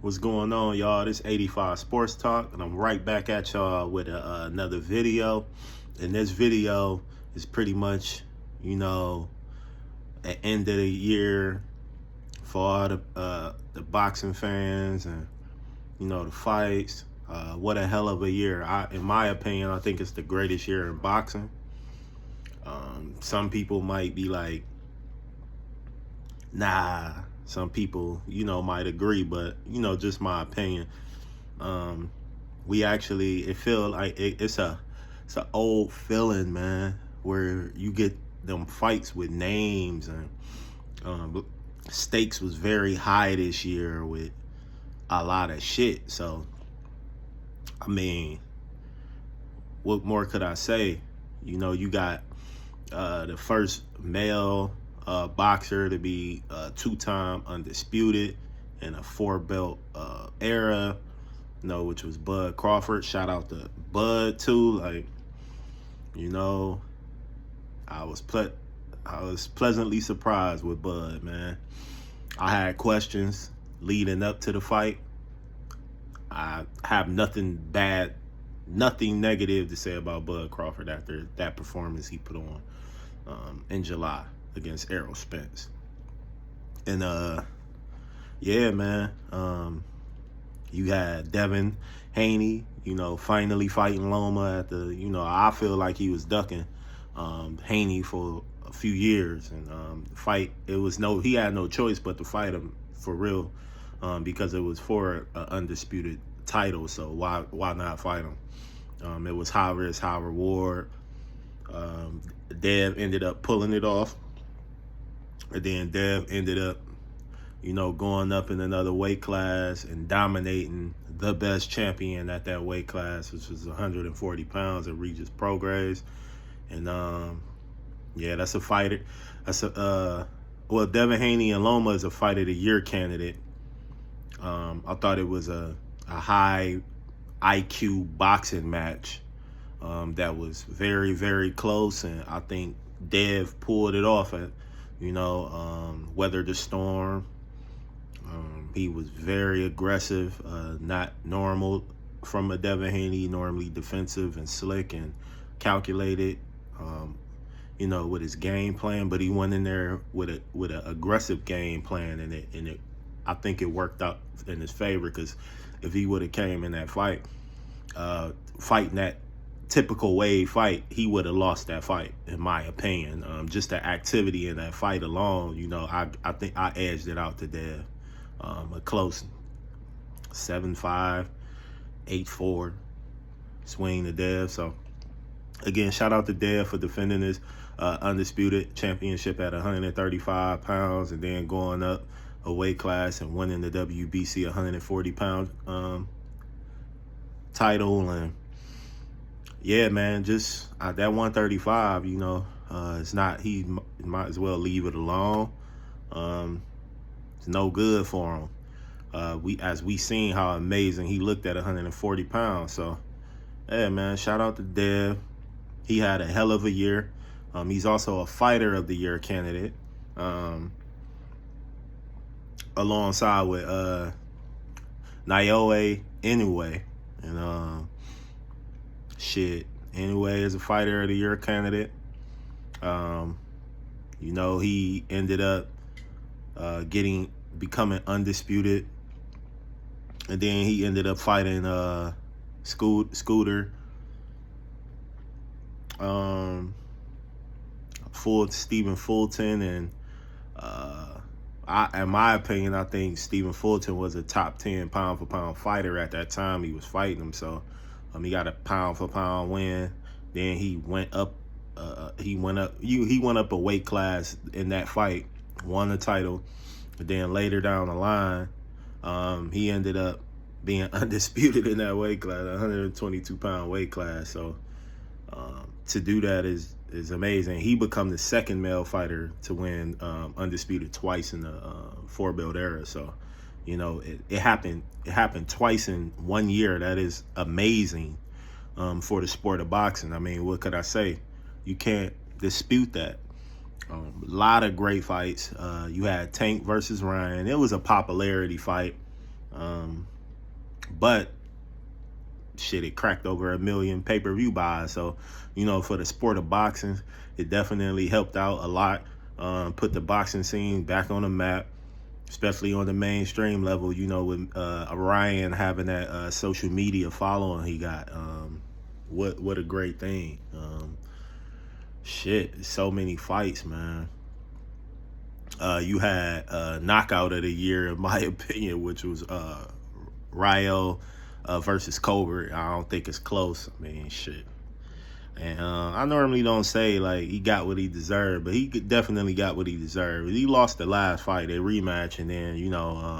What's going on, y'all? This 85 Sports Talk, and I'm right back at y'all with another video. And this video is pretty much, at end of the year for all the boxing fans and the fights. What a hell of a year! In my opinion, I think it's the greatest year in boxing. Some people might be like, nah. Some people, might agree, but just my opinion. It feel like it's an old feeling, man, where you get them fights with names, and stakes was very high this year with a lot of shit. So, I mean, what more could I say? You got the first male boxer to be two-time undisputed in a 4-belt era, which was Bud Crawford. Shout out to Bud too. I was pleasantly surprised with Bud, man. I had questions leading up to the fight. I have nothing negative to say about Bud Crawford after that performance he put on in July against Errol Spence. And yeah, man, you had Devin Haney, finally fighting Loma at the, I feel like he was ducking Haney for a few years, and the fight, he had no choice but to fight him for real, because it was for an undisputed title. So why not fight him? It was high risk, high reward. Dev ended up pulling it off. And then Dev ended up, going up in another weight class and dominating the best champion at that weight class, which was 140 pounds, at Regis Prograis. And yeah, that's a fighter. Devin Haney and Loma is a fight of the year candidate. I thought it was a high IQ boxing match that was very, very close, and I think Dev pulled it off at, weathered the storm. He was very aggressive, not normal from a Devin Haney, normally defensive and slick and calculated, with his game plan. But he went in there with an aggressive game plan, and I think it worked out in his favor, because if he would have came in that fight, fighting that typical Wade fight, he would have lost that fight, in my opinion. Just the activity in that fight alone, I think I edged it out to Dev. A close 7-5, 8-4 swing to Dev. So again, shout out to Dev for defending his undisputed championship at 135 pounds, and then going up a weight class and winning the WBC 140 pound title. And yeah, man, just that 135, it's not, he might as well leave it alone. It's no good for him. We seen how amazing he looked at 140 pounds. So, yeah, man, shout out to Dev. He had a hell of a year. He's also a fighter of the year candidate, alongside with Naoya Inoue. And Inoue is a fighter of the year candidate. He ended up becoming undisputed, and then he ended up fighting Scooter, Stephen Fulton, and in my opinion, I think Stephen Fulton was a top 10 pound for pound fighter at that time he was fighting him. So he got a pound for pound win. Then he went up. He went up a weight class in that fight, won the title. But then later down the line, he ended up being undisputed in that weight class, 122 pound weight class. So to do that is amazing. He become the second male fighter to win undisputed twice in the 4-belt era. So it happened twice in 1 year. That is amazing for the sport of boxing. I mean, what could I say? You can't dispute that. A lot of great fights. You had Tank versus Ryan. It was a popularity fight. But shit, it cracked over 1 million pay-per-view buys. So, for the sport of boxing, it definitely helped out a lot. Put the boxing scene back on the map, especially on the mainstream level, with Ryan having that social media following he got. What a great thing. Shit, so many fights, man. You had knockout of the year, in my opinion, which was Ryo versus Colbert. I don't think it's close. I mean, shit. And I normally don't say like he got what he deserved, but he definitely got what he deserved. He lost the last fight, a rematch, and then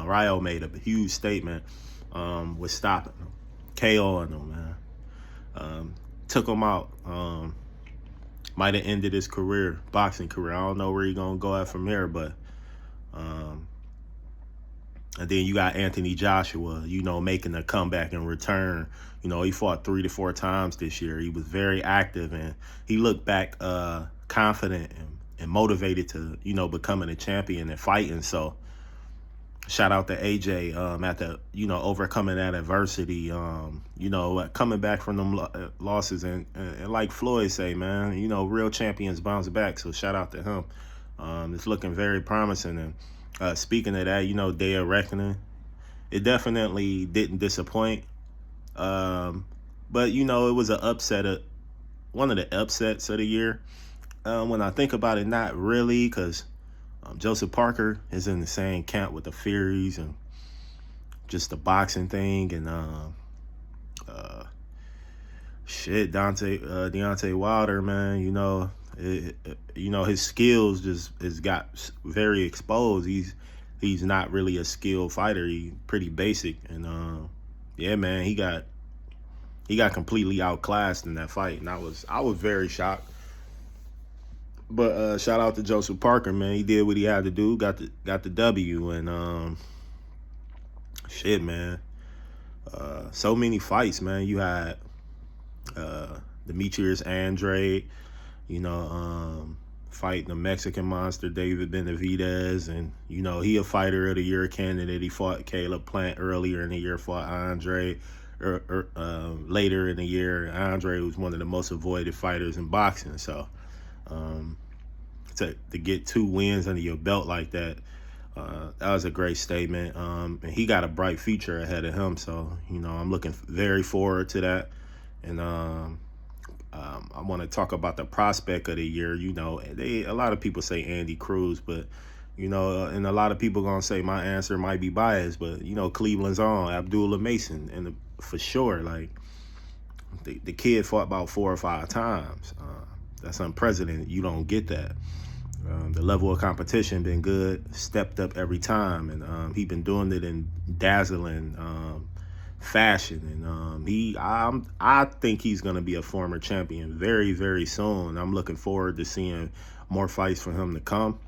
Ryo made a huge statement with stopping him, KOing him, man. Took him out. Might have ended his boxing career. I don't know where he's gonna go at from here, but and then you got Anthony Joshua, making a comeback and return. He fought 3 to 4 times this year. He was very active, and he looked back confident and motivated to, becoming a champion and fighting. So shout out to AJ at the, overcoming that adversity, coming back from them losses. And like Floyd say, man, real champions bounce back. So shout out to him. It's looking very promising. And speaking of that, Day of Reckoning, it definitely didn't disappoint. But, it was one of the upsets of the year. When I think about it, not really, because Joseph Parker is in the same camp with the Furies and just the boxing thing. And Deontay Wilder, man, his skills just got very exposed. He's not really a skilled fighter. He's pretty basic. And yeah, man, he got completely outclassed in that fight, and I was very shocked. But shout out to Joseph Parker, man. He did what he had to do, got the W, and shit, man. So many fights, man. You had Demetrius Andrade, fighting the Mexican monster David Benavidez, and he a fighter of the year candidate. He fought Caleb Plant earlier in the year, fought Andre later in the year. Andre was one of the most avoided fighters in boxing, so to get 2 wins under your belt like that, that was a great statement. And he got a bright future ahead of him, so I'm looking very forward to that. And I want to talk about the prospect of the year. A lot of people say Andy Cruz, but and a lot of people gonna say my answer might be biased, but Cleveland's own Abdullah Mason, and for sure, like the kid fought about 4 or 5 times. That's unprecedented. You don't get that. The level of competition been good, stepped up every time, and he been doing it in dazzling fashion. And I think he's gonna be a former champion very, very soon. I'm looking forward to seeing more fights for him to come.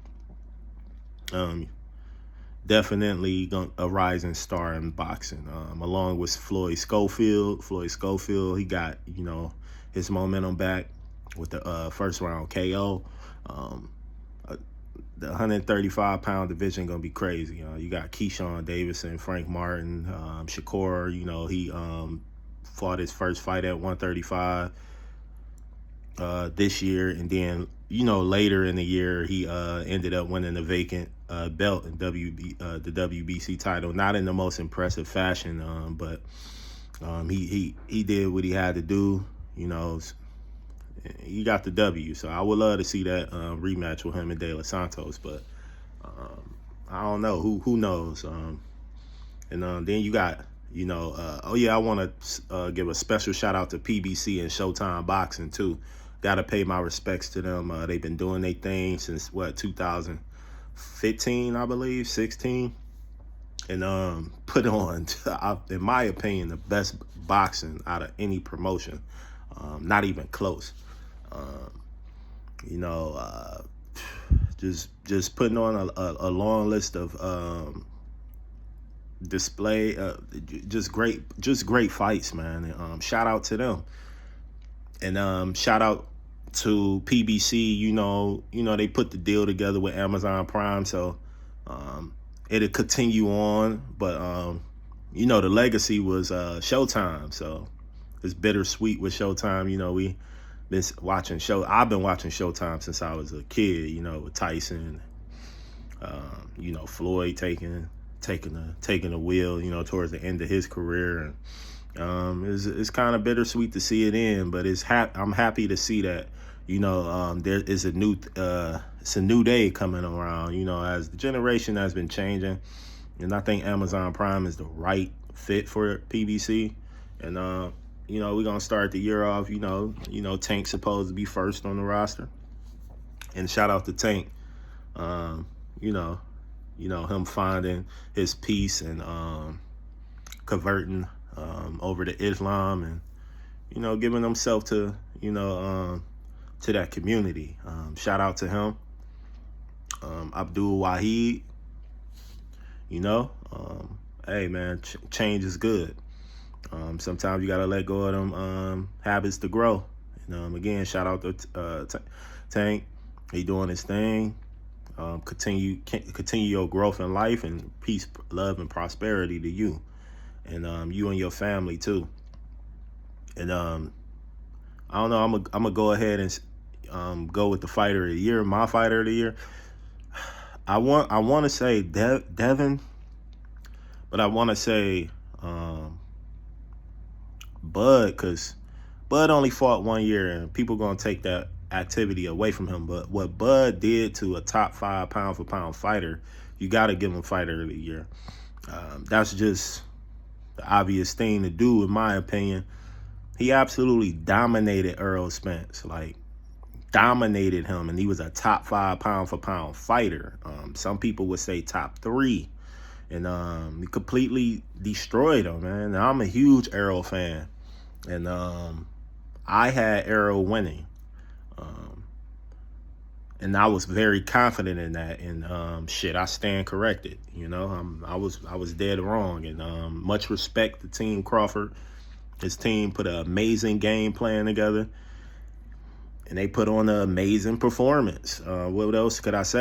Definitely a rising star in boxing, along with Floyd Schofield. Floyd Schofield, he got his momentum back with the first round KO. The 135-pound division gonna be crazy. You got Keyshawn Davidson, Frank Martin, Shakur. He fought his first fight at 135 this year, and then later in the year he ended up winning the vacant belt in the WBC title. Not in the most impressive fashion, but he did what he had to do. He got the W, so I would love to see that rematch with him and De Los Santos, but I don't know. Who knows? And then you got, I want to give a special shout out to PBC and Showtime Boxing too. Got to pay my respects to them. They've been doing their thing since 2015, I believe, 16, and put on, in my opinion, the best boxing out of any promotion. Not even close. Just putting on a long list of display, just great fights, man. And, shout out to them, and shout out to PBC. They put the deal together with Amazon Prime, so it'll continue on. But you know, the legacy was Showtime. So it's bittersweet with Showtime. You know, we been watching I've been watching Showtime since I was a kid. You know, with Tyson, you know, Floyd taking the wheel. You know, towards the end of his career, and it's kind of bittersweet to see it end. But I'm happy to see that. You know, there is it's a new day coming around. You know, as the generation has been changing. And I think Amazon Prime is the right fit for PBC. And you know, we're gonna start the year off. You know, Tank's supposed to be first on the roster. And shout out to Tank. You know, him finding his peace and converting over to Islam, and you know, giving himself to to that community. Shout out to him. Abdul Wahid. You know, hey man, change is good. Sometimes you gotta let go of them habits to grow. And again, shout out to Tank. He doing his thing. Continue your growth in life, and peace, love, and prosperity to you, and you and your family too. And I don't know. I'm gonna go ahead and go with the fighter of the year. My fighter of the year. I want to say Devin, but I want to say Bud, because Bud only fought 1 year, and people gonna take that activity away from him. But what Bud did to a top 5 pound for pound fighter, you got to give him fighter of the year. That's just the obvious thing to do, in my opinion. He absolutely dominated Errol Spence, like dominated him, and he was a top 5 pound for pound fighter. Some people would say top 3, and he completely destroyed him, man. Now, I'm a huge Errol fan, and I had Errol winning, and I was very confident in that. And shit, I stand corrected. You know, I was dead wrong, and much respect to Team Crawford. His team put an amazing game plan together, and they put on an amazing performance. What else could I say?